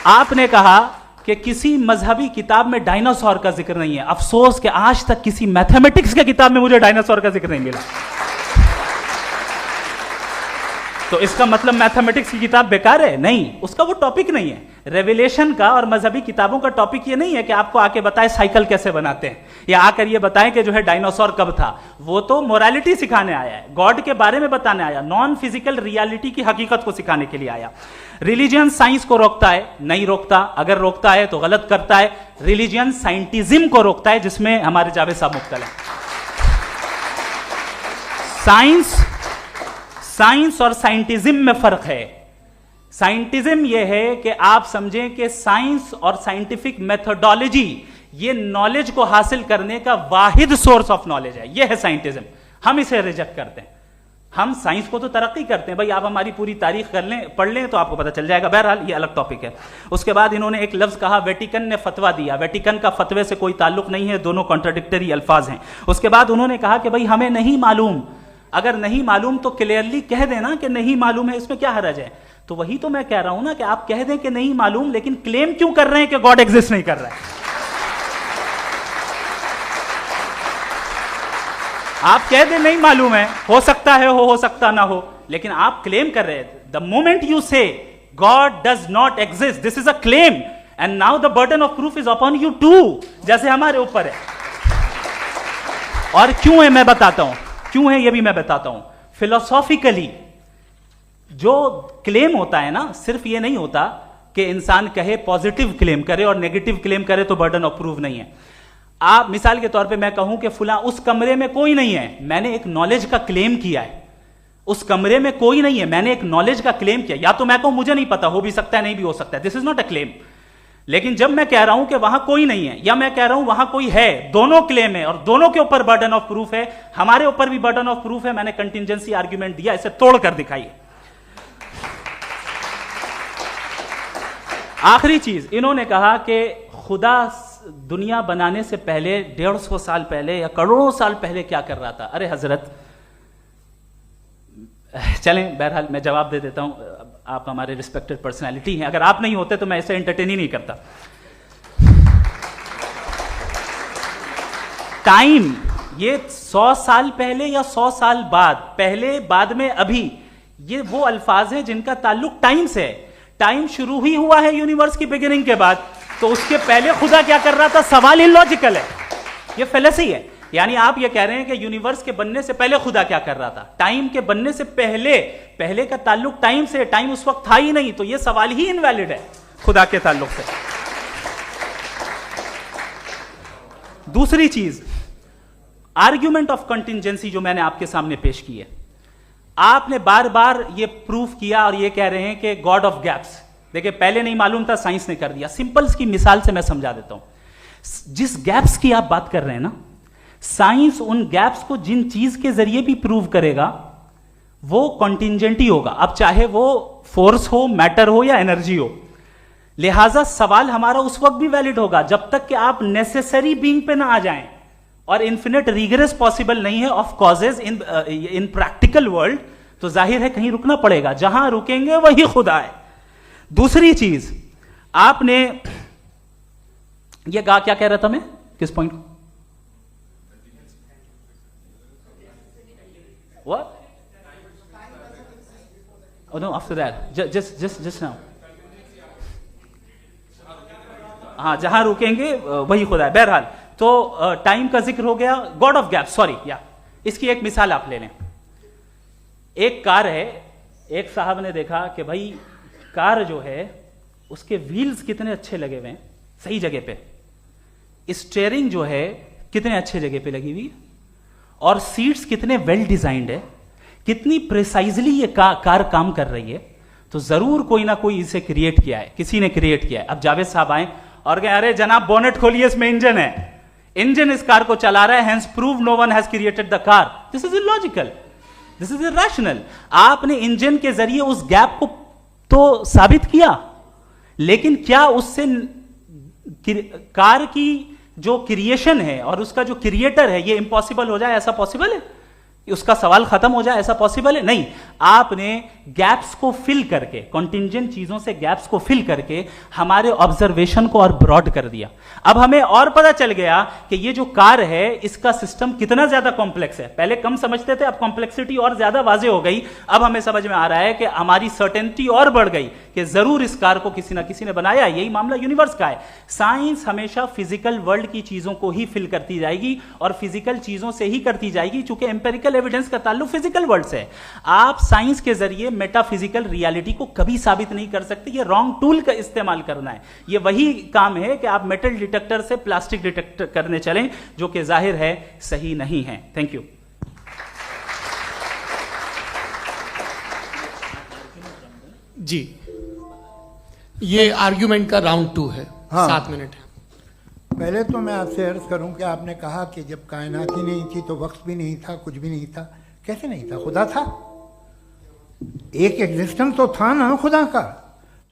आपने कहा कि किसी मजहबी किताब में डायनासोर का जिक्र नहीं है। अफसोस कि आज तक किसी मैथमेटिक्स के किताब में मुझे डायनासोर का जिक्र नहीं मिला। तो इसका मतलब मैथमेटिक्स की किताब बेकार है? नहीं, उसका वो टॉपिक नहीं है। रेवलेशन का और मजहबी किताबों का टॉपिक ये नहीं है कि आपको आके बताए साइकिल कैसे बनाते हैं, या आकर ये बताएं कि जो है डायनासोर कब था। वो तो मोरालिटी सिखाने आया है, गॉड के बारे में बताने आया, नॉन फिजिकल रियलिटी की हकीकत को सिखाने के लिए आया। रिलीजियन साइंस को रोकता है? नहीं रोकता। अगर रोकता है तो गलत करता है। रिलीजियन साइंटिज्म को रोकता है, जिसमें हमारे जावेद साहब मुब्तला है। साइंस और साइंटिज्म में फर्क है। साइंटिज्म यह है कि आप समझें कि साइंस और साइंटिफिक मेथोडोलॉजी ये नॉलेज को हासिल करने का वाहिद सोर्स ऑफ नॉलेज है। यह है साइंटिज्म। हम इसे रिजेक्ट करते हैं। हम साइंस को तो तरक्की करते हैं, भाई आप हमारी पूरी तारीख कर लें, पढ़ लें तो आपको पता चल जाएगा। बहरहाल ये अलग टॉपिक है। उसके बाद इन्होंने एक लफ्ज कहा, वेटिकन ने फतवा दिया। वेटिकन का फतवे से कोई ताल्लुक नहीं है, दोनों कॉन्ट्राडिक्टरी अल्फाज हैं। उसके बाद उन्होंने कहा कि भाई हमें नहीं मालूम। अगर नहीं मालूम तो क्लियरली कह देना कि नहीं मालूम है, इसमें क्या हरज है? तो वही तो मैं कह रहा हूं ना कि आप कह दें कि नहीं मालूम, लेकिन क्लेम क्यों कर रहे हैं कि गॉड एग्जिस्ट नहीं कर रहा है? आप कह दें नहीं मालूम है, हो सकता है हो सकता ना हो, लेकिन आप क्लेम कर रहे हैं। The moment you say God does not exist, this is a claim, and now the burden of proof is upon you too, जैसे हमारे ऊपर है। और क्यों है मैं बताता हूं, क्यों है ये भी मैं बताता हूं। फिलोसॉफिकली जो क्लेम होता है ना, सिर्फ ये नहीं होता कि इंसान कहे पॉजिटिव क्लेम करे और नेगेटिव क्लेम करे तो बर्डन ऑफ प्रूफ नहीं है। आप मिसाल के तौर पे मैं कहूं कि फुला उस कमरे में कोई नहीं है, मैंने एक नॉलेज का क्लेम किया है। उस कमरे में कोई नहीं है, मैंने एक नॉलेज का क्लेम किया। या तो मैं कहूं मुझे नहीं पता, हो भी सकता है नहीं भी हो सकता है, this is not a claim. लेकिन जब मैं कह रहा हूं कि वहां कोई नहीं है, या मैं कह रहा हूं वहां कोई है, दोनों क्लेम है और दोनों के ऊपर बर्डन ऑफ प्रूफ है। हमारे ऊपर भी बर्डन ऑफ प्रूफ है। मैंने कंटिजेंसी आर्ग्यूमेंट दिया, इसे तोड़कर दिखाइए। आखिरी चीज, इन्होंने कहा कि खुदा दुनिया बनाने से पहले 150 साल पहले या करोड़ों साल पहले क्या कर रहा था। अरे हजरत, चलें बहरहाल मैं जवाब दे देता हूं। आप हमारे रिस्पेक्टेड पर्सनालिटी हैं, अगर आप नहीं होते तो मैं इसे एंटरटेन ही नहीं करता। टाइम, ये 100 साल पहले या 100 साल बाद, पहले बाद में अभी, ये वो अल्फाज हैं जिनका ताल्लुक टाइम से है। टाइम शुरू ही हुआ है यूनिवर्स की बिगिनिंग के बाद, तो उसके पहले खुदा क्या कर रहा था? सवाल इलॉजिकल है, ये फेलेसी है। यानी आप ये कह रहे हैं कि यूनिवर्स के बनने से पहले खुदा क्या कर रहा था? टाइम के बनने से पहले, पहले का ताल्लुक टाइम से, टाइम उस वक्त था ही नहीं, तो ये सवाल ही इनवैलिड है खुदा के ताल्लुक से। दूसरी चीज, आर्ग्यूमेंट ऑफ कंटिजेंसी जो मैंने आपके सामने पेश की है, आपने बार बार ये प्रूफ किया और ये कह रहे हैं कि गॉड ऑफ गैप्स। देखिए, पहले नहीं मालूम था, साइंस ने कर दिया। सिंपल की मिसाल से मैं समझा देता हूं। जिस गैप्स की आप बात कर रहे हैं ना, साइंस उन गैप्स को जिन चीज के जरिए भी प्रूव करेगा वो कॉन्टिजेंट ही होगा। अब चाहे वो फोर्स हो, मैटर हो या एनर्जी हो। लिहाजा सवाल हमारा उस वक्त भी वैलिड होगा जब तक कि आप नेसेसरी बीइंग पे ना आ जाएं, और इन्फिनिट रिग्रेस पॉसिबल नहीं है of causes in practical world, तो जाहिर है कहीं रुकना पड़ेगा। जहां रुकेंगे वही खुदा है। दूसरी चीज, आपने ये कहा, क्या कह रहा था मैं, किस पॉइंट को? What? Oh no, after that. Just now. हाँ, जहां रुकेंगे वही खुदा है। बहरहाल, तो टाइम का जिक्र हो गया, गॉड ऑफ गैप, सॉरी, या इसकी एक मिसाल आप ले लें। एक कार है, एक साहब ने देखा कि भाई कार जो है उसके व्हील्स कितने अच्छे लगे हुए हैं, सही जगह पे। स्टीयरिंग जो है कितने अच्छे जगह पे लगी हुई है, और सीट्स कितने वेल डिजाइंड है, कितनी प्रिसाइजली ये कार काम कर रही है। तो जरूर कोई ना कोई इसे क्रिएट किया है, किसी ने क्रिएट किया है। अब जावेद साहब आए और कहे, अरे जनाब बोनेट खोलिए, इसमें इंजन है, इंजन इस कार को चला रहा है, hence prove no one has created the car. This is illogical, this is irrational. आपने इंजन के जरिए उस गैप को तो साबित किया, लेकिन क्या उससे कार की जो क्रिएशन है और उसका जो क्रिएटर है ये इम्पॉसिबल हो जाए? ऐसा पॉसिबल है? उसका सवाल खत्म हो जाए? ऐसा पॉसिबल है? नहीं। आपने गैप्स को फिल करके, कॉन्टिंजेंट चीजों से गैप्स को फिल करके हमारे ऑब्जर्वेशन को और ब्रॉड कर दिया। अब हमें और पता चल गया कि ये जो कार है इसका सिस्टम कितना ज्यादा कॉम्प्लेक्स है। पहले कम समझते थे, अब कॉम्प्लेक्सिटी और ज्यादा वाजे हो गई। अब हमें समझ में आ रहा है कि हमारी सर्टेनिटी और बढ़ गई कि जरूर इस कार को किसी ना किसी ने बनाया। यही मामला यूनिवर्स का है। साइंस हमेशा फिजिकल वर्ल्ड की चीजों को ही फिल करती जाएगी और फिजिकल चीजों से ही करती जाएगी, क्योंकि एम्पेरिकल एविडेंस का ताल्लुक फिजिकल वर्ल्ड से है। आप साइंस के जरिए मेटाफिजिकल रियलिटी को कभी साबित नहीं कर सकते। ये रॉन्ग टूल का इस्तेमाल करना है। ये वही काम है कि आप मेटल डिटेक्टर से प्लास्टिक डिटेक्टर करने चलें, जो कि जाहिर है सही नहीं है। Thank you. जी, ये आर्ग्यूमेंट का राउंड 2 है। हाँ। 7 मिनट है। पहले तो मैं आपसे अर्ज करूं कि आपने कहा कि जब कायनात ही नहीं थी तो वक्त भी नहीं था, कुछ भी नहीं था। कैसे नहीं था? खुदा था, एक एग्जिस्टेंस तो था ना खुदा का।